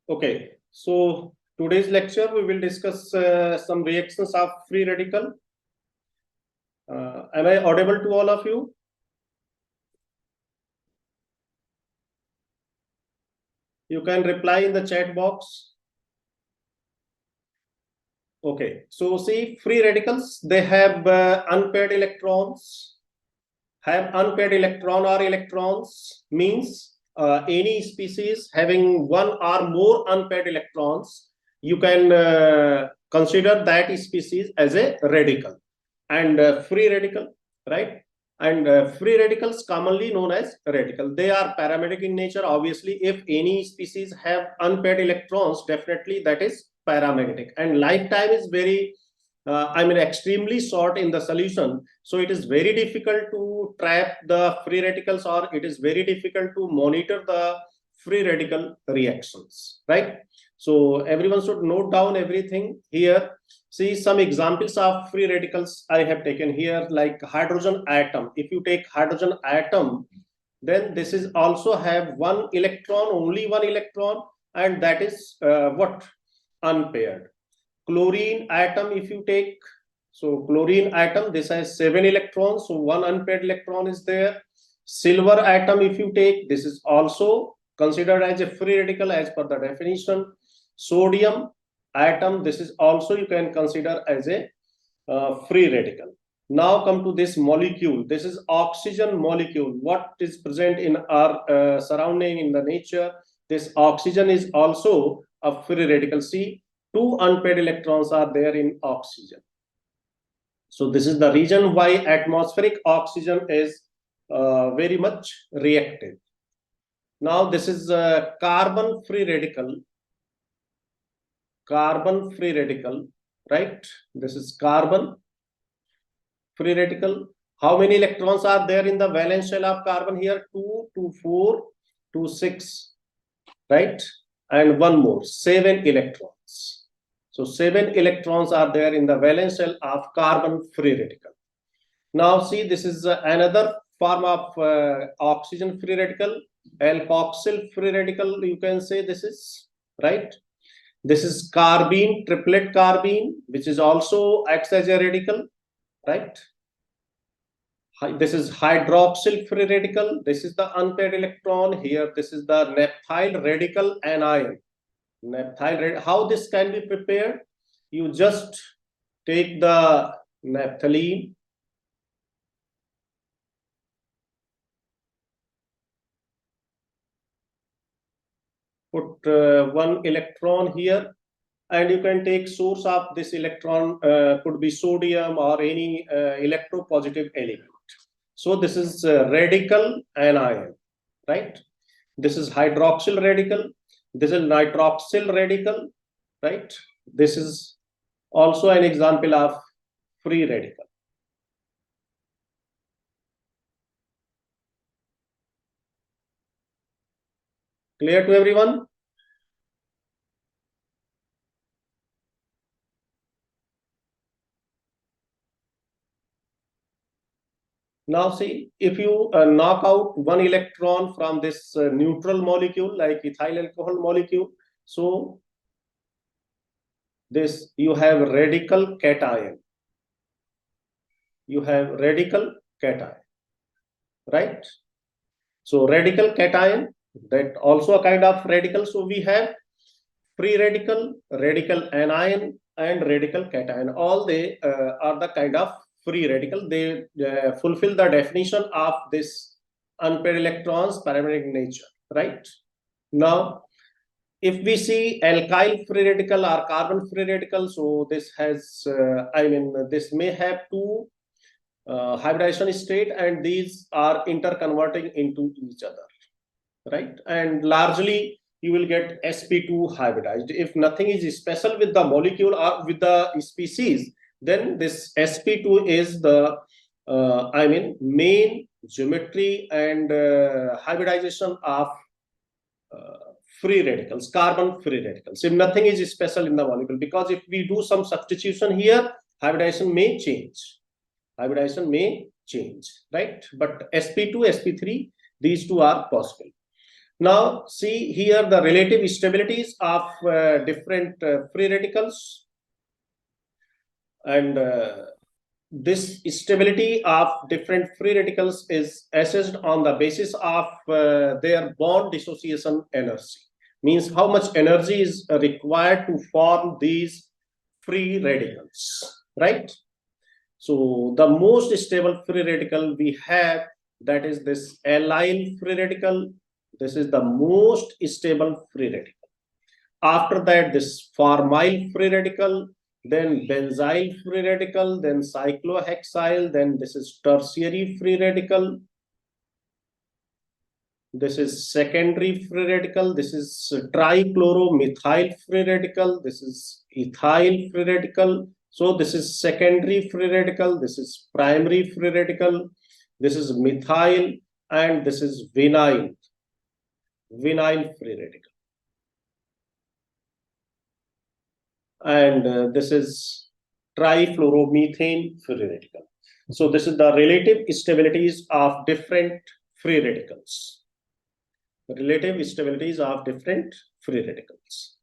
Okay, so today's lecture we will discuss some reactions of free radical. Am I audible to all of you? You can reply in the chat box. Okay, so see, free radicals, they have unpaired electrons. Have unpaired electron or electrons means any species having one or more unpaired electrons, you can consider that species as a radical. And free radical, right? And free radicals commonly known as radical. They are paramagnetic in nature. Obviously, if any species have unpaired electrons, definitely that is paramagnetic. And lifetime is very extremely short in the solution. So it is very difficult to trap the free radicals, or it is very difficult to monitor the free radical reactions, right? So everyone should note down everything here. See some examples of free radicals I have taken here, like hydrogen atom. If you take hydrogen atom, then this is also have one electron, only one electron, and that is what? Unpaired. Chlorine atom, if you take, so chlorine atom, this has 7 electrons, so one unpaired electron is there. Silver atom, if you take, this is also considered as a free radical as per the definition. Sodium atom, this is also you can consider as a free radical. Now come to this molecule. This is oxygen molecule. What is present in our surrounding, in the nature? This oxygen is also a free radical. See, 2 unpaired electrons are there in oxygen. So this is the reason why atmospheric oxygen is very much reactive. Now this is a carbon free radical. Carbon free radical, right? This is carbon free radical. How many electrons are there in the valence shell of carbon here? 2, 2, 4, 2, 6, right? And one more, 7 electrons. So 7 electrons are there in the valence shell of carbon free radical. Now see, this is another form of oxygen free radical, alkoxyl free radical, you can say this is, right? This is carbene, triplet carbene, which is also acts as a radical, right? This is hydroxyl free radical. This is the unpaired electron here. This is the naphthyl radical anion. Naphthyl, how this can be prepared? You just take the naphthalene, put one electron here, and you can take source of this electron, could be sodium or any electropositive element. So this is radical anion, right? This is hydroxyl radical. This is nitroxyl radical, right? This is also an example of free radical. Clear to everyone? Now see, if you knock out one electron from this neutral molecule like ethyl alcohol molecule, so this you have radical cation. You have radical cation, right? So radical cation, that also a kind of radical. So we have free radical, radical anion, and radical cation. All they are the kind of free radical. They fulfill the definition of this unpaired electrons paramagnetic nature, right? Now, if we see alkyl free radical or carbon free radical, so this has, this may have 2 hybridization state, and these are interconverting into each other, right? And largely you will get sp2 hybridized. If nothing is special with the molecule or with the species, then this sp2 is the main geometry and hybridization of free radicals, carbon free radicals. If nothing is special in the molecule, because if we do some substitution here, hybridization may change. Hybridization may change, right? But sp2, sp3, these two are possible. Now see here the relative stabilities of different free radicals, and this stability of different free radicals is assessed on the basis of their bond dissociation energy. Means how much energy is required to form these free radicals, right? So the most stable free radical we have, that is this allyl free radical. This is the most stable free radical. After that, this formyl free radical, then benzyl free radical, then cyclohexyl, then this is tertiary free radical. This is secondary free radical. This is trichloromethyl free radical. This is ethyl free radical. So this is secondary free radical. This is primary free radical. This is methyl, and this is vinyl free radical. And this is trifluoromethane free radical. So this is the relative stabilities of different free radicals. Relative stabilities of different free radicals.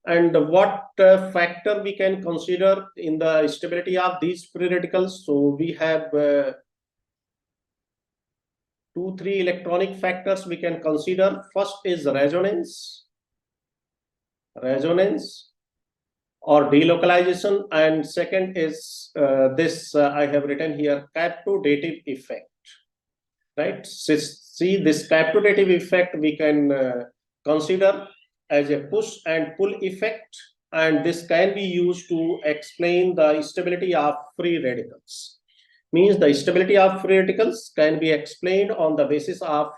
And what factor we can consider in the stability of these free radicals? So we have 2-3 electronic factors we can consider. First is resonance or delocalization, and second is I have written here, captodative effect, right? See, this captodative effect we can consider as a push and pull effect, and this can be used to explain the stability of free radicals. Means the stability of free radicals can be explained on the basis of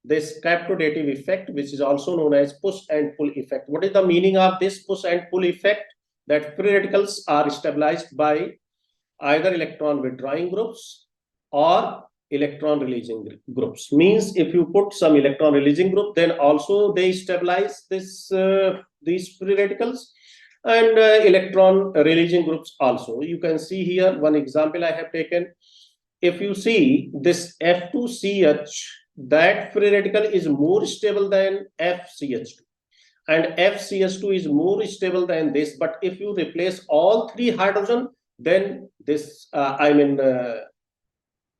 this captodative effect, which is also known as push and pull effect. What is the meaning of this push and pull effect? That free radicals are stabilized by either electron withdrawing groups or electron releasing groups. Means if you put some electron releasing group, then also they stabilize these free radicals, and electron releasing groups also. You can see here one example I have taken. If you see this F2CH, that free radical is more stable than FCH2, and FCH2 is more stable than this. But if you replace all 3 hydrogen, then this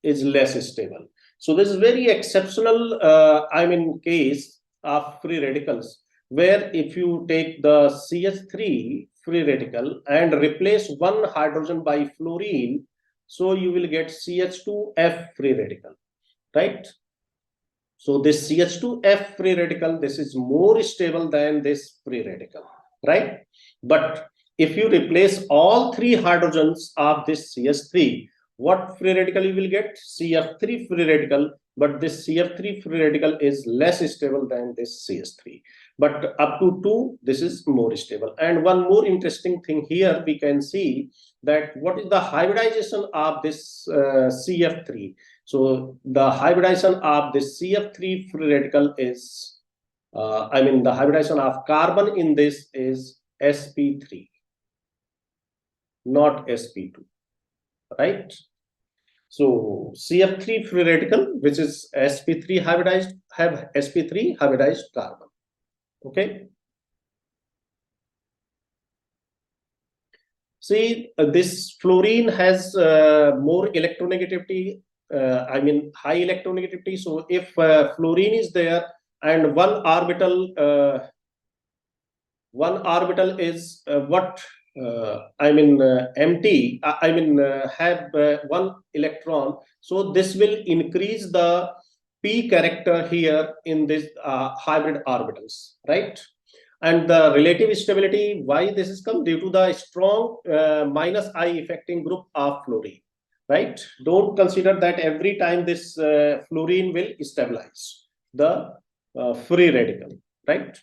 is less stable. So this is very exceptional case of free radicals, where if you take the CH3 free radical and replace 1 hydrogen by fluorine, so you will get CH2F free radical, right? So this CH2F free radical, this is more stable than this free radical, right? But if you replace all 3 hydrogens of this CH3, what free radical you will get? CF3 free radical, but this CF3 free radical is less stable than this CH3. But up to 2, this is more stable. And one more interesting thing here, we can see that what is the hybridization of this CF3. So the hybridization of this CF3 free radical is, the hybridization of carbon in this is sp3, not sp2, right? So CF3 free radical, which is sp3 hybridized, have sp3 hybridized carbon. Okay. See, this fluorine has more electronegativity, high electronegativity. So if fluorine is there and one orbital is empty, have 1 electron, so this will increase the p character here in this hybrid orbitals, right? And the relative stability, why this is come? Due to the strong minus I affecting group of fluorine, right? Don't consider that every time this fluorine will stabilize the free radical, right?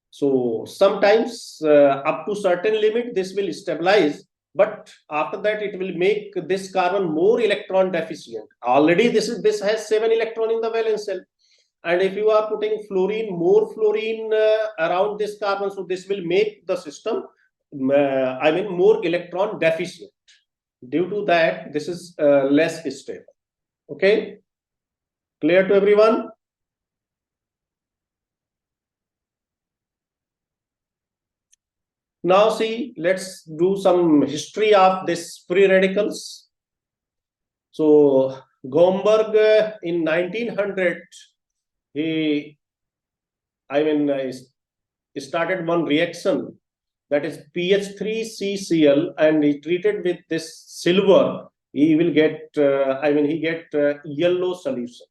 So sometimes up to certain limit this will stabilize, but after that it will make this carbon more electron deficient. Already this has 7 electron in the valence shell, and if you are putting more fluorine around this carbon, so this will make the system more electron deficient. Due to that, this is less stable. Okay, clear to everyone? Now see, let's do some history of this free radicals. So Gomberg in 1900, he started one reaction, that is PH3CCl, and he treated with this silver. He will get he get yellow solution,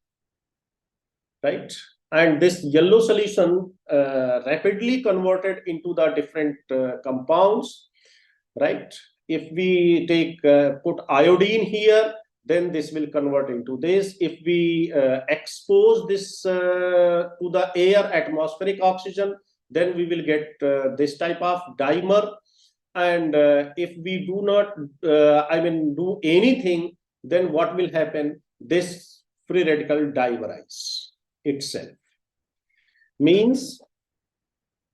right? And this yellow solution rapidly converted into the different compounds, right? If we take put iodine here, then this will convert into this. If we expose this to the air, atmospheric oxygen, then we will get this type of dimer. And if we do not do anything, then what will happen? This free radical dimerize itself. Means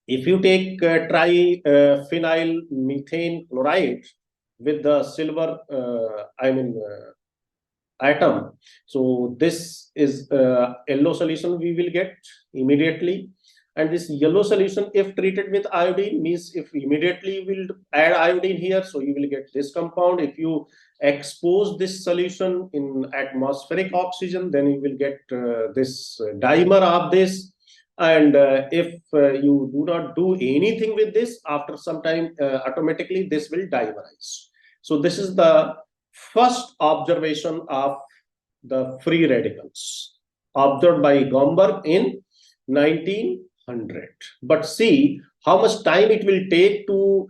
if you take triphenyl methane chloride with the silver atom, so this is yellow solution we will get immediately. And this yellow solution, if treated with iodine, means if immediately will add iodine here, so you will get this compound. If you expose this solution in atmospheric oxygen, then you will get this dimer of this. And if you do not do anything with this, after some time, automatically this will dimerize. So this is the first observation of the free radicals observed by Gomberg in 1900. But see how much time it will take to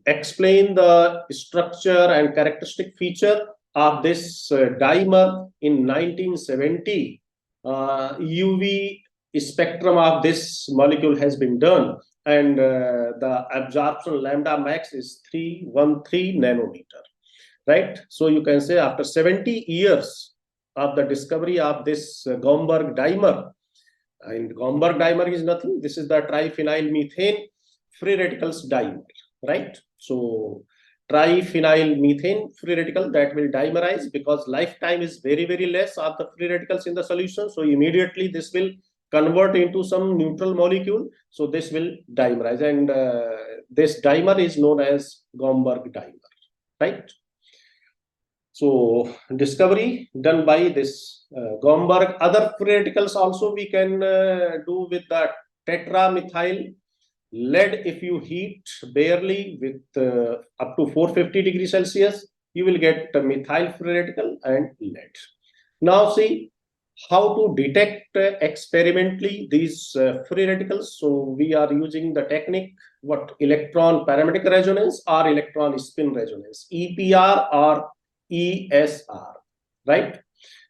explain the structure and characteristic feature of this dimer in 1970. UV spectrum of this molecule has been done, and the absorption lambda max is 313 nanometer, right? So you can say after 70 years of the discovery of this Gomberg dimer, and Gomberg dimer is nothing, this is the triphenyl methane free radicals dimer, right? So triphenyl methane free radical that will dimerize, because lifetime is very less of the free radicals in the solution. So immediately this will convert into some neutral molecule. So this will dimerize, and this dimer is known as Gomberg dimer, right? So discovery done by this Gomberg. Other free radicals also we can do with the tetramethyl lead. If you heat barely with up to 450 degrees Celsius, you will get a methyl free radical and lead. Now see how to detect experimentally these free radicals. So we are using the technique, what, electron parametric resonance or electron spin resonance, EPR or ESR, right?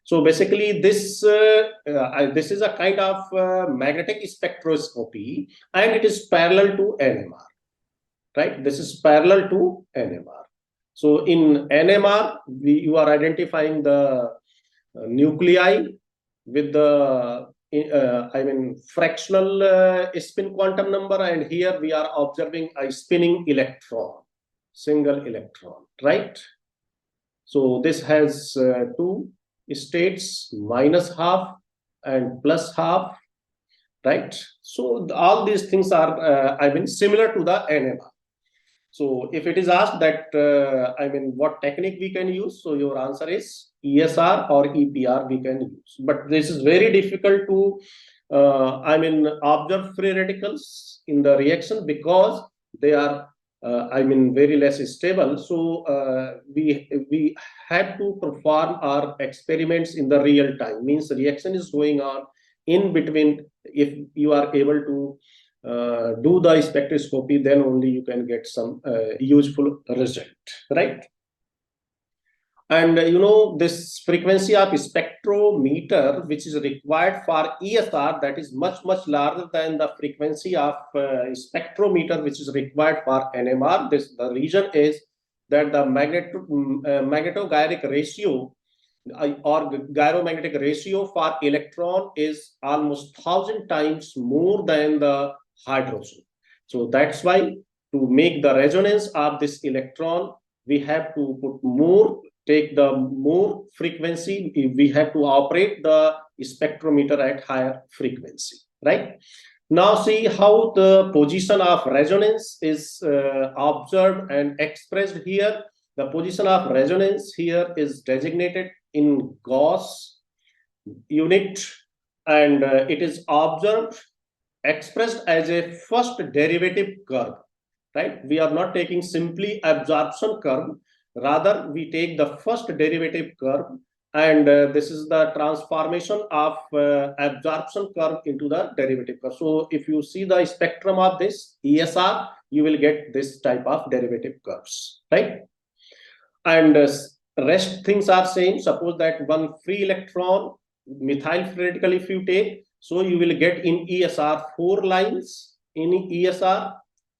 So basically this is a kind of magnetic spectroscopy, and it is parallel to NMR, right? This is parallel to NMR. So in NMR, you are identifying the nuclei with the fractional spin quantum number, and here we are observing a spinning electron, single electron, right? So this has two states, -half and +half, right? So all these things are similar to the NMR. So if it is asked that what technique we can use, so your answer is ESR or EPR we can use. But this is very difficult to observe free radicals in the reaction, because they are very less stable. So we had to perform our experiments in the real time, means the reaction is going on in between. If you are able to do the spectroscopy, then only you can get some useful result, right? And this frequency of spectrometer which is required for ESR, that is much larger than the frequency of spectrometer which is required for NMR. The reason is that the magnetogyric ratio or gyromagnetic ratio for electron is almost 1,000 times more than the hydrogen. So that's why, to make the resonance of this electron, we have to put more, take the more frequency. We have to operate the spectrometer at higher frequency, right? Now see how the position of resonance is observed and expressed here. The position of resonance here is designated in Gauss unit, and it is observed expressed as a first derivative curve, right? We are not taking simply absorption curve, rather we take the first derivative curve, and this is the transformation of absorption curve into the derivative curve. So if you see the spectrum of this ESR, you will get this type of derivative curves, right? And rest things are same. Suppose that one free electron, methyl free radical if you take, so you will get in ESR 4 lines in ESR,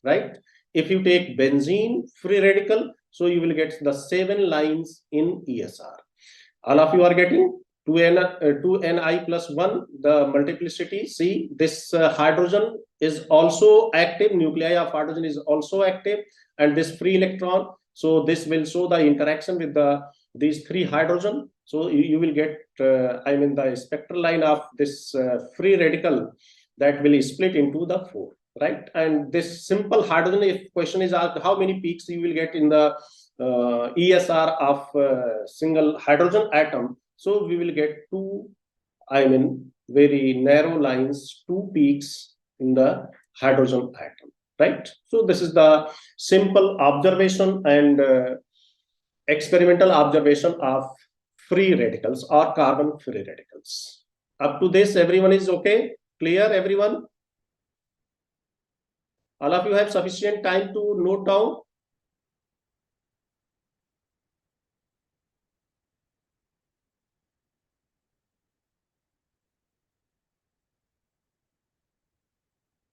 right? If you take benzene free radical, so you will get the 7 lines in ESR. All of you are getting 2Ni plus 1, the multiplicity. See, this hydrogen is also active, nuclei of hydrogen is also active, and this free electron, so this will show the interaction with these 3 hydrogen. So you will get, the spectral line of this free radical that will split into the 4, right? And this simple hydrogen, if question is asked how many peaks you will get in the ESR of single hydrogen atom, so we will get 2, very narrow lines, 2 peaks in the hydrogen atom, right? So this is the simple observation and experimental observation of free radicals or carbon free radicals. Up to this, everyone is okay? Clear, everyone? All of you have sufficient time to note down?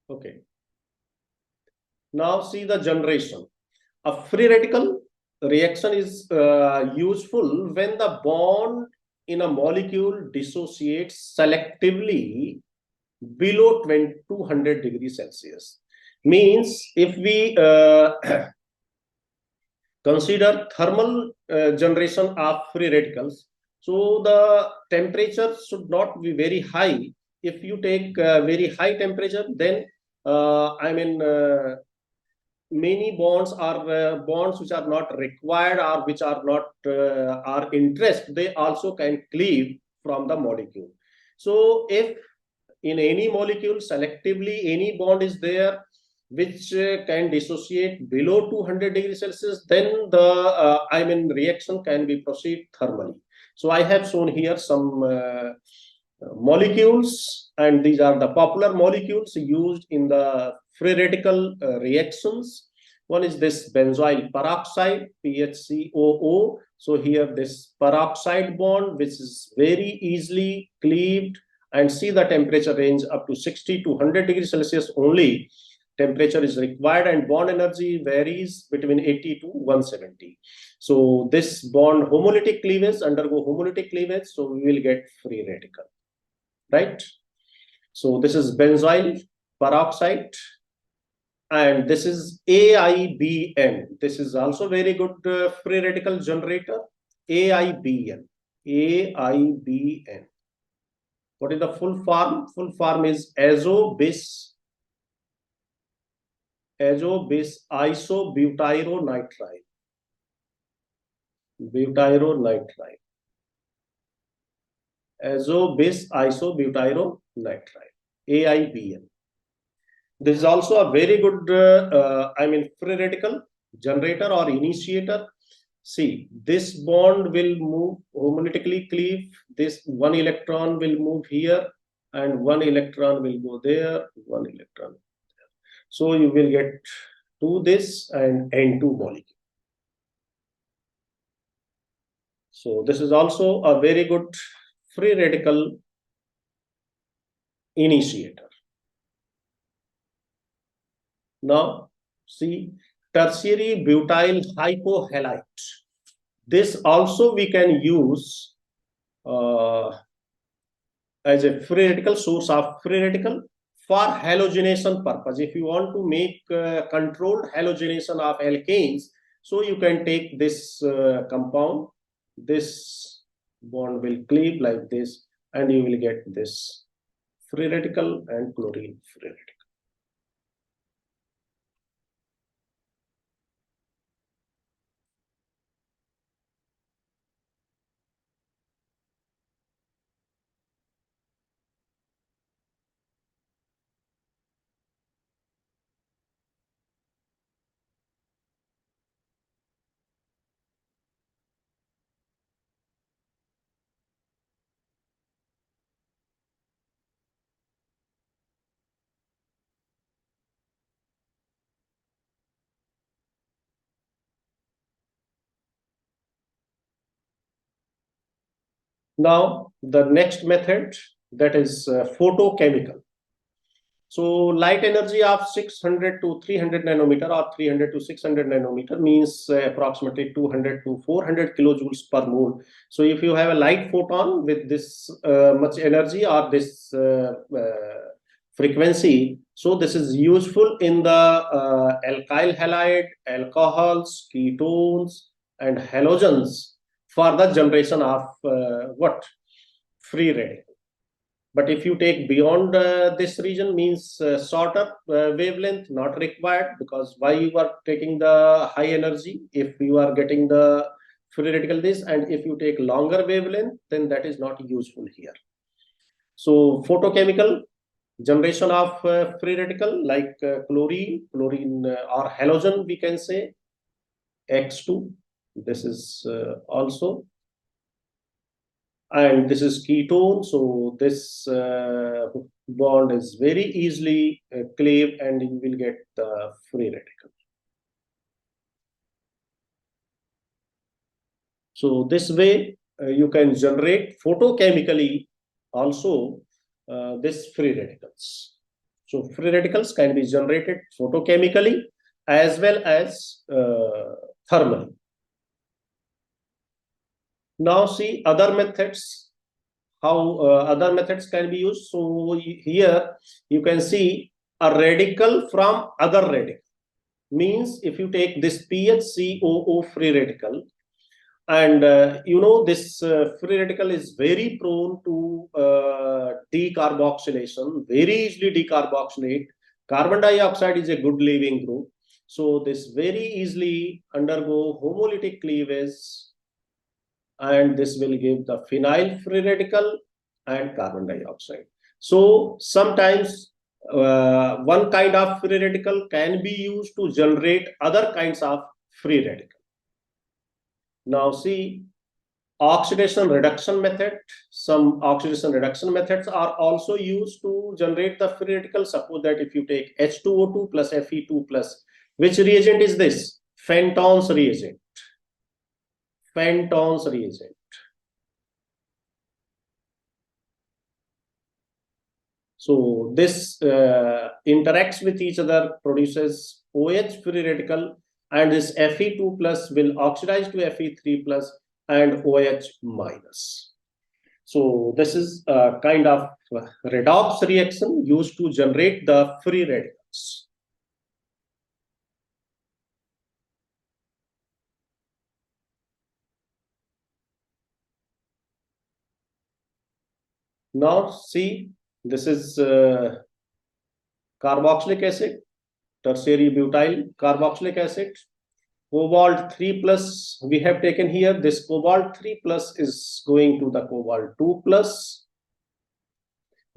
Okay. Now see the generation. A free radical reaction is useful when the bond in a molecule dissociates selectively below 200 degrees Celsius. Means if we consider thermal generation of free radicals, so the temperature should not be very high. If you take very high temperature, then many bonds are bonds which are not required or which are not our interest, they also can cleave from the molecule. So if in any molecule selectively any bond is there which can dissociate below 200 degrees Celsius, then the reaction can be proceed thermally. So I have shown here some molecules, and these are the popular molecules used in the free radical reactions. One is this benzoyl peroxide, PHCOO. So here this peroxide bond, which is very easily cleaved, and see the temperature range up to 60 to 100 degrees Celsius only. Temperature is required, and bond energy varies between 80 to 170. So this bond homolytic cleavage, undergo homolytic cleavage, so we will get free radical, right? So this is benzoyl peroxide, and this is AIBN. This is also very good free radical generator. AIBN. AIBN. What is the full form? Full form is azo-bis isobutyronitrile. Butyronitrile. Azo-bis isobutyronitrile. AIBN. This is also a very good, free radical generator or initiator. See, this bond will move homolytically cleave. This one electron will move here, and one electron will go there, one electron there. So you will get to this and N2 molecule. So this is also a very good free radical initiator. Now, see, tertiary butyl hypohalite. This also we can use as a free radical, source of free radical for halogenation purpose. If you want to make controlled halogenation of alkanes, so you can take this compound, this bond will cleave like this, and you will get this free radical and chlorine free radical. Now, the next method, that is photochemical. So light energy of 600 to 300 nanometer or 300 to 600 nanometer means approximately 200 to 400 kilojoules per mole. So if you have a light photon with this much energy or this frequency, so this is useful in the alkyl halide, alcohols, ketones, and halogens for the generation of what? Free radical. But if you take beyond this region, means shorter wavelength not required, because why you are taking the high energy if you are getting the free radical this, and if you take longer wavelength, then that is not useful here. So photochemical generation of free radical like chlorine or halogen, we can say X2. This is also, and this is ketone, so this bond is very easily cleaved and you will get the free radical. So this way you can generate photochemically also this free radicals. So free radicals can be generated photochemically as well as thermally. Now see other methods, how other methods can be used. So here you can see a radical from other radical. Means if you take this PHCOO free radical, and you know this free radical is very prone to decarboxylation, very easily decarboxylate. Carbon dioxide is a good leaving group, so this very easily undergo homolytic cleavage, and this will give the phenyl free radical and carbon dioxide. So sometimes one kind of free radical can be used to generate other kinds of free radical. Now see oxidation reduction method. Some oxidation reduction methods are also used to generate the free radical. Suppose that if you take H2O2 plus Fe2 plus, which reagent is this? Fenton's reagent. Fenton's reagent. So this interacts with each other, produces OH free radical, and this Fe2 plus will oxidize to Fe3 plus and OH minus. So this is a kind of redox reaction used to generate the free radicals. Now see, this is carboxylic acid, tertiary butyl carboxylic acid. Cobalt 3 plus we have taken here. This cobalt 3 plus is going to the cobalt 2 plus,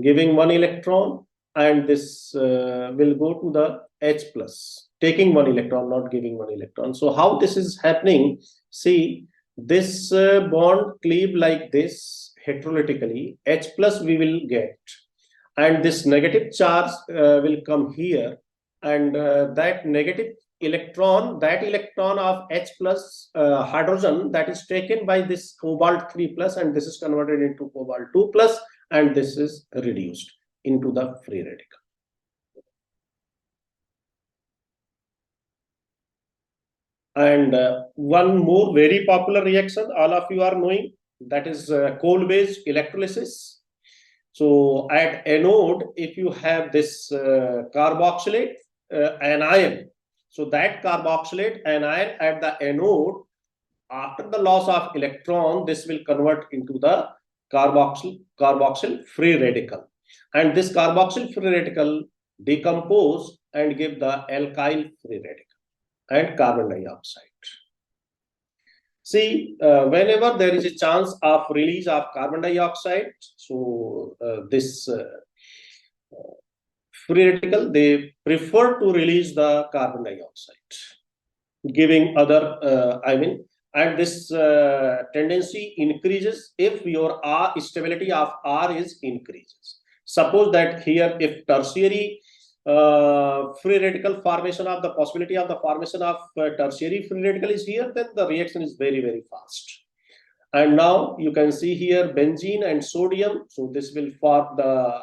giving 1 electron, and this will go to the H plus, taking 1 electron, not giving 1 electron. So how this is happening? See, this bond cleave like this heterolytically, H plus we will get, and this negative charge will come here, and that negative electron, that electron of H plus hydrogen, that is taken by this cobalt 3 plus, and this is converted into cobalt 2 plus, and this is reduced into the free radical. And one more very popular reaction all of you are knowing, that is coal-based electrolysis. So at anode, if you have this carboxylate anion, so that carboxylate anion at the anode, after the loss of electron, this will convert into the carboxyl free radical. and this carboxyl free radical decompose and give the alkyl free radical and carbon dioxide. See, whenever there is a chance of release of carbon dioxide, so this free radical, they prefer to release the carbon dioxide, giving other, and this tendency increases if your R stability of R is increases. Suppose that here, if tertiary free radical formation of the possibility of the formation of tertiary free radical is here, then the reaction is very, very fast. And now you can see here benzene and sodium. So this will form the,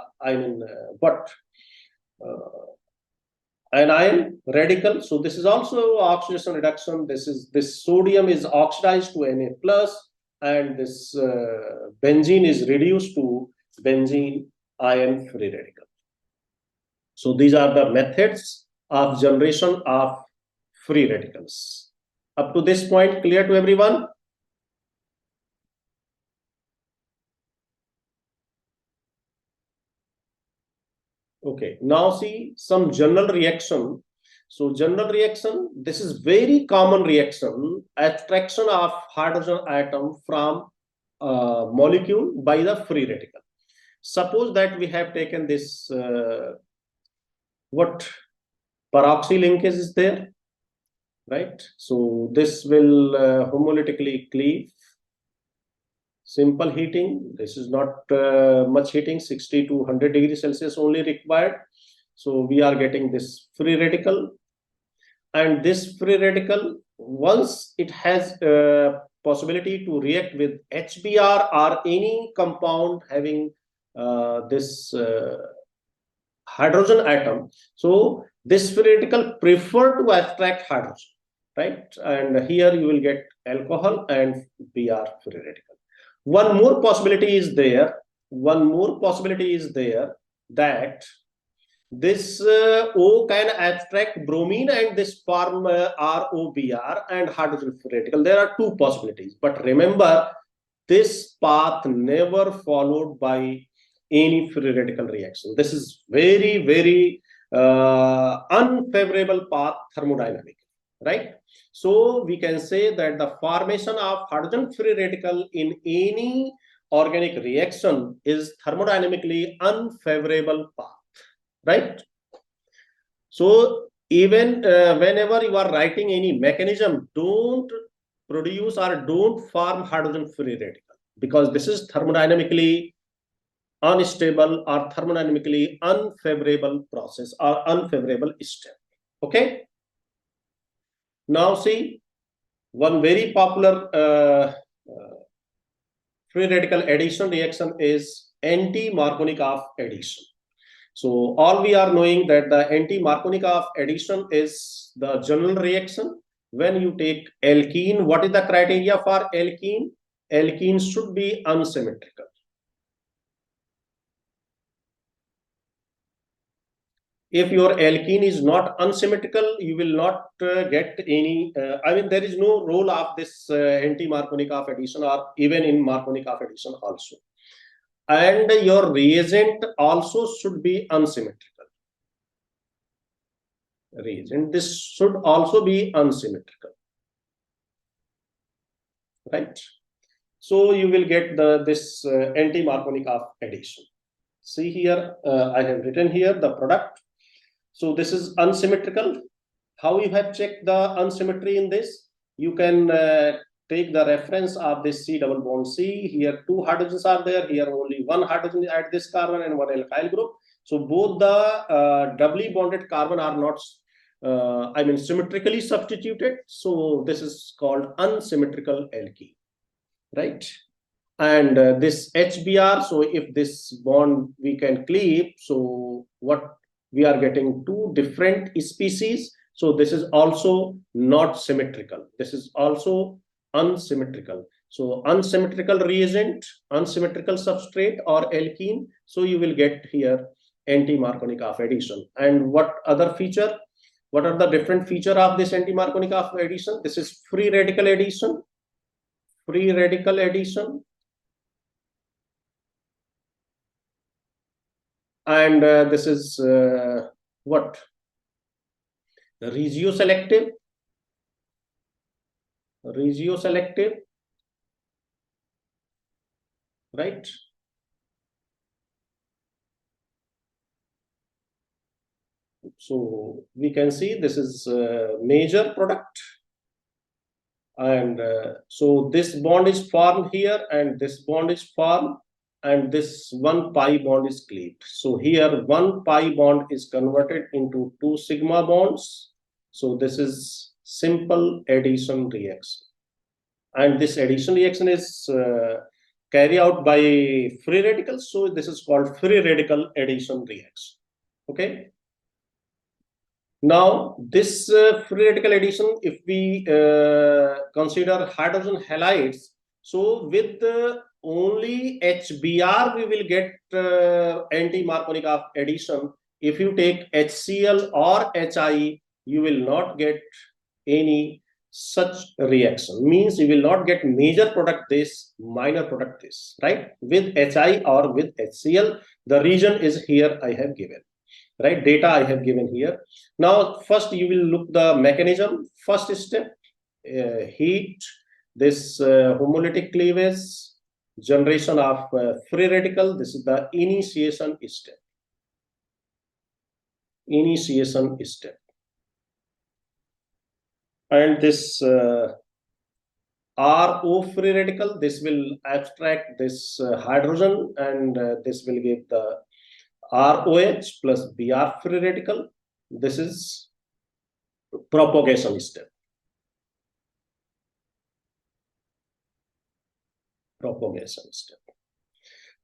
anion radical. So this is also oxidation reduction. This sodium is oxidized to Na plus, and this benzene is reduced to benzene ion free radical. So these are the methods of generation of free radicals. Up to this point, clear to everyone? Okay, now see some general reaction. So general reaction, this is very common reaction, attraction of hydrogen atom from molecule by the free radical. Suppose that we have taken this, what peroxy linkage is there, right? So this will homolytically cleave. Simple heating, this is not much heating, 60 to 100 degrees Celsius only required. So we are getting this free radical, and this free radical, once it has possibility to react with HBr or any compound having this hydrogen atom, so this free radical prefer to attract hydrogen, right? And here you will get alcohol and Br free radical. One more possibility is there. That this O can attract bromine and this form ROBr and hydrogen free radical. There are two possibilities, but remember, this path never followed by any free radical reaction. This is very, very unfavorable path thermodynamically, right? So we can say that the formation of hydrogen free radical in any organic reaction is thermodynamically unfavorable path, right? So even whenever you are writing any mechanism, don't produce or don't form hydrogen free radical, because this is thermodynamically unstable or thermodynamically unfavorable process or unfavorable step. Okay. Now see, one very popular free radical addition reaction is anti-Markovnikov addition. So all we are knowing that the anti-Markovnikov addition is the general reaction. When you take alkene, what is the criteria for alkene? Alkene should be unsymmetrical. If your alkene is not unsymmetrical, you will not get any, there is no role of this anti-Markovnikov addition or even in Markovnikov addition also. And your reagent also should be unsymmetrical. Reagent, this should also be unsymmetrical, right? So you will get this anti-Markovnikov addition. See here, I have written here the product. So this is unsymmetrical. How you have checked the unsymmetry in this? You can take the reference of this C double bond C. Here two hydrogens are there. Here only one hydrogen at this carbon and one alkyl group. So both the doubly bonded carbon are not, symmetrically substituted. So this is called unsymmetrical alkene, right? And this HBr. So if this bond we can cleave, so what? We are getting two different species. So this is also not symmetrical. This is also unsymmetrical. So unsymmetrical reagent, unsymmetrical substrate or alkene. So you will get here anti-Markovnikov addition. And what other feature? What are the different feature of this anti-Markovnikov addition? This is free radical addition. Free radical addition. and this is what? Regioselective, right? So we can see this is a major product, and so this bond is formed here, and this bond is formed, and this one pi bond is cleaved. So here one pi bond is converted into two sigma bonds. So this is simple addition reaction, and this addition reaction is carried out by free radicals. So this is called free radical addition reaction. Okay. Now, this free radical addition, if we consider hydrogen halides, so with only HBr, we will get anti-Markovnikov addition. If you take HCl or HI, you will not get any such reaction. Means you will not get major product this, minor product this, right? With HI or with HCl, the region is here I have given. Right, data I have given here. Now first you will look the mechanism. First step, heat, this homolytic cleavage, generation of free radical. This is the initiation step. And this RO free radical, this will abstract this hydrogen, and this will give the ROH plus Br free radical. This is propagation step.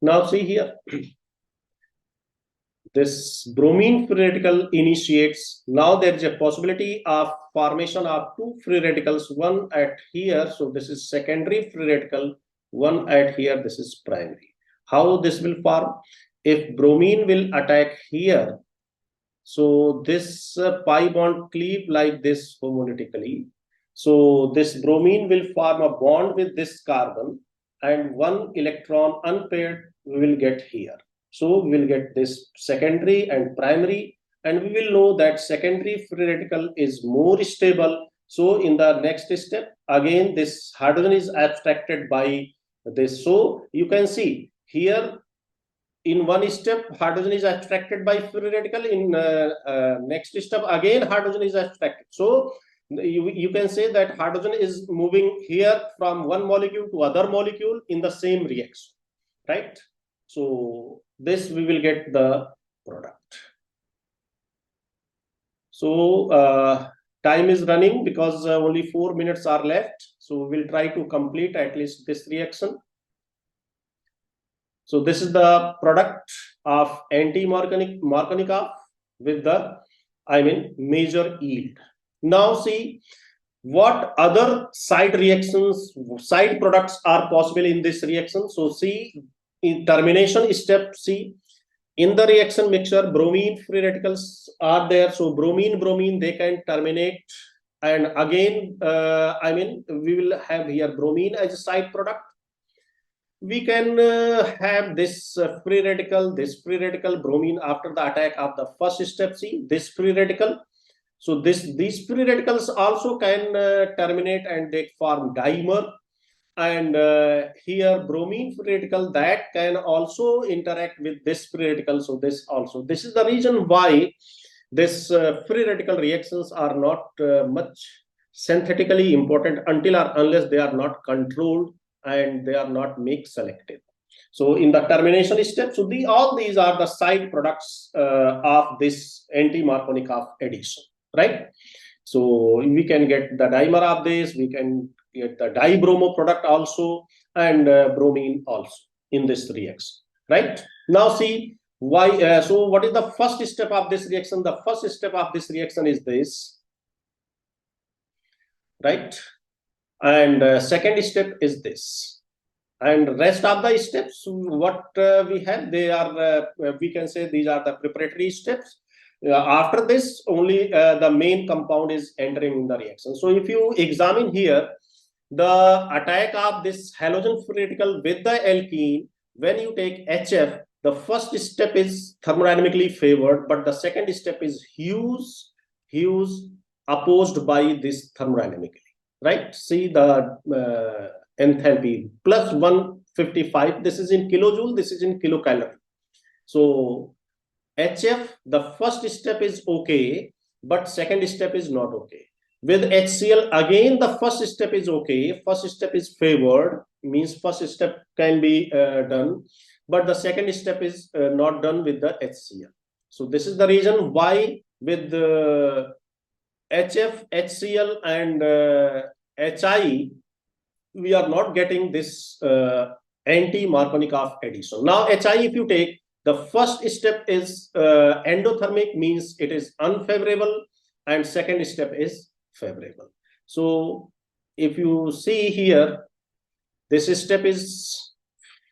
Now see here, this bromine free radical initiates. Now there is a possibility of formation of two free radicals, one at here. So this is secondary free radical, one at here. This is primary. How this will form? If bromine will attack here, so this pi bond cleave like this homolytically. So this bromine will form a bond with this carbon, and one electron unpaired we will get here. So we will get this secondary and primary, and we will know that secondary free radical is more stable. So in the next step, again this hydrogen is abstracted by this. So you can see here, in one step hydrogen is abstracted by free radical. In next step again hydrogen is abstracted. So you can say that hydrogen is moving here from one molecule to other molecule in the same reaction, right? So this we will get the product. So time is running because only 4 minutes are left. So we will try to complete at least this reaction. So this is the product of anti-Markovnikov with the, major yield. Now see what other side reactions, side products are possible in this reaction. So see, in termination step, see, in the reaction mixture, bromine free radicals are there. So bromine, they can terminate. And again, we will have here bromine as a side product. We can have this free radical, bromine after the attack of the first step. See this free radical. So these free radicals also can terminate and they form dimer. And here bromine free radical that can also interact with this free radical. So this is the reason why this free radical reactions are not much synthetically important until or unless they are not controlled and they are not mix selective. So in the termination step, so all these are the side products of this anti-Markovnikov addition, right? So we can get the dimer of this, we can get the dibromo product also, and bromine also in this reaction, right? Now see why. So what is the first step of this reaction? The first step of this reaction is this, right? And second step is this, and rest of the steps what we have, they are we can say these are the preparatory steps. After this only the main compound is entering in the reaction. So if you examine here the attack of this halogen free radical with the alkene, when you take HF, the first step is thermodynamically favored, but the second step is huge opposed by this thermodynamically, right? See the enthalpy plus 155. This is in kilojoule, this is in kilocalorie. So HF, the first step is okay, but second step is not okay. With HCl, again, the first step is okay. First step is favored, means first step can be done, but the second step is not done with the HCl. So this is the reason why with the HF, HCl, and HI, we are not getting this anti-Markovnikov addition. Now, HI, if you take, the first step is endothermic, means it is unfavorable, and second step is favorable. So if you see here, this step is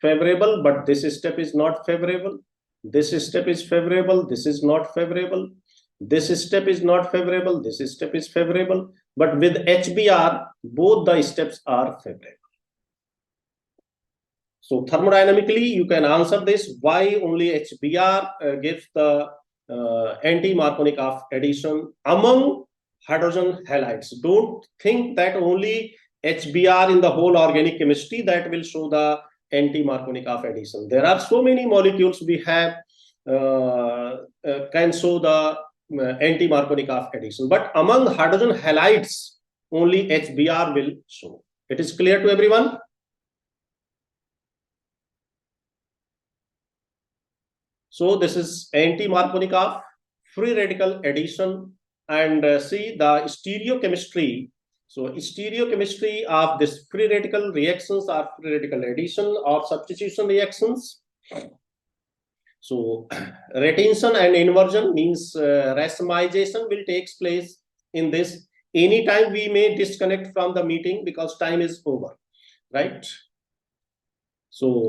favorable, but this step is not favorable. This step is favorable, this is not favorable. This step is not favorable, this step is favorable. But with HBr, both the steps are favorable. So thermodynamically, you can answer this, why only HBr gives the anti-Markovnikov addition among hydrogen halides. Don't think that only HBr in the whole organic chemistry that will show the anti-Markovnikov addition. There are so many molecules we have can show the anti-Markovnikov addition, but among hydrogen halides, only HBr will show. It is clear to everyone? So this is anti-Markovnikov free radical addition, and see the stereochemistry. So stereochemistry of this free radical reactions are free radical addition or substitution reactions. So retention and inversion means racemization will take place in this. Anytime we may disconnect from the meeting because time is over, right? So